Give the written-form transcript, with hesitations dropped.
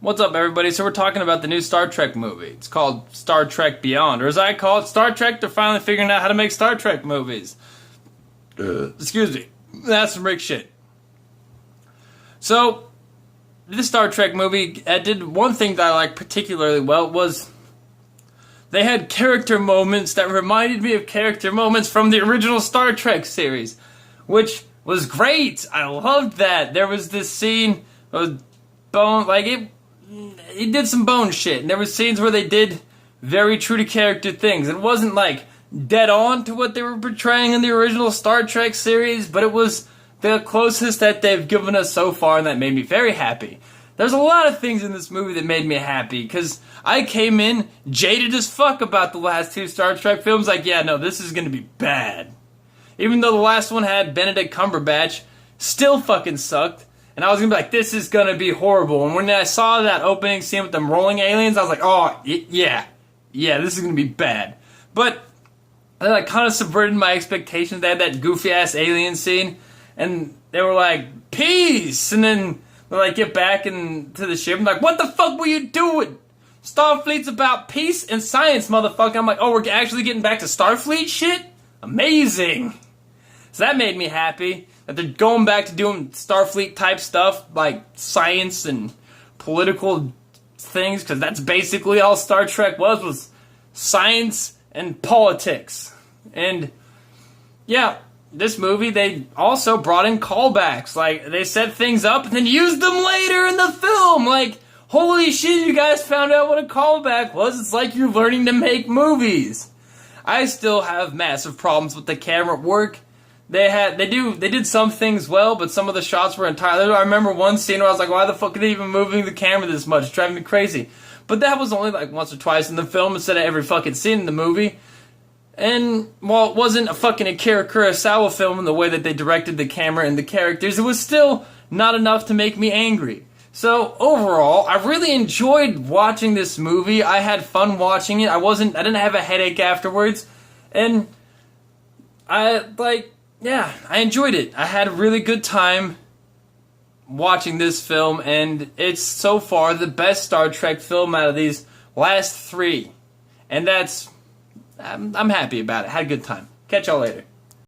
What's up, everybody? So we're talking about the new Star Trek movie. It's called Star Trek Beyond, or as I call it, Star Trek. They're finally figuring out how to make Star Trek movies. Excuse me. That's some Rick shit. So, this Star Trek movie did one thing that I liked particularly well was they had character moments that reminded me of character moments from the original Star Trek series, which was great. I loved that. There was this scene of Bone, like it did some Bone shit, and there was scenes where they did very true to character things. It wasn't like dead on to what they were portraying in the original Star Trek series, but it was the closest that they've given us so far, and that made me very happy. There's a lot of things in this movie that made me happy, because I came in jaded as fuck about the last two Star Trek films, like, yeah, no, this is gonna be bad. Even though the last one had Benedict Cumberbatch, still fucking sucked. And I was gonna be like, this is gonna be horrible. And when I saw that opening scene with them rolling aliens, I was like, oh, yeah, this is gonna be bad. But then I kind of subverted my expectations. They had that goofy-ass alien scene, and they were like, peace! And then they like get back into the ship, and like, what the fuck were you doing? Starfleet's about peace and science, motherfucker. I'm like, oh, we're actually getting back to Starfleet shit? Amazing! So that made me happy. That they're going back to doing Starfleet type stuff, like science and political things, because that's basically all Star Trek was science and politics. And yeah, this movie, they also brought in callbacks. Like, they set things up and then used them later in the film. Like, holy shit, you guys found out what a callback was. It's like you're learning to make movies. I still have massive problems with the camera work. They did some things well, but some of the shots were entirely... I remember one scene where I was like, why the fuck are they even moving the camera this much? It's driving me crazy. But that was only like once or twice in the film instead of every fucking scene in the movie. And while it wasn't a fucking Akira Kurosawa film in the way that they directed the camera and the characters, it was still not enough to make me angry. So overall, I really enjoyed watching this movie. I had fun watching it. I didn't have a headache afterwards. And I enjoyed it. I had a really good time watching this film, and it's so far the best Star Trek film out of these last three. And I'm happy about it. Had a good time. Catch y'all later.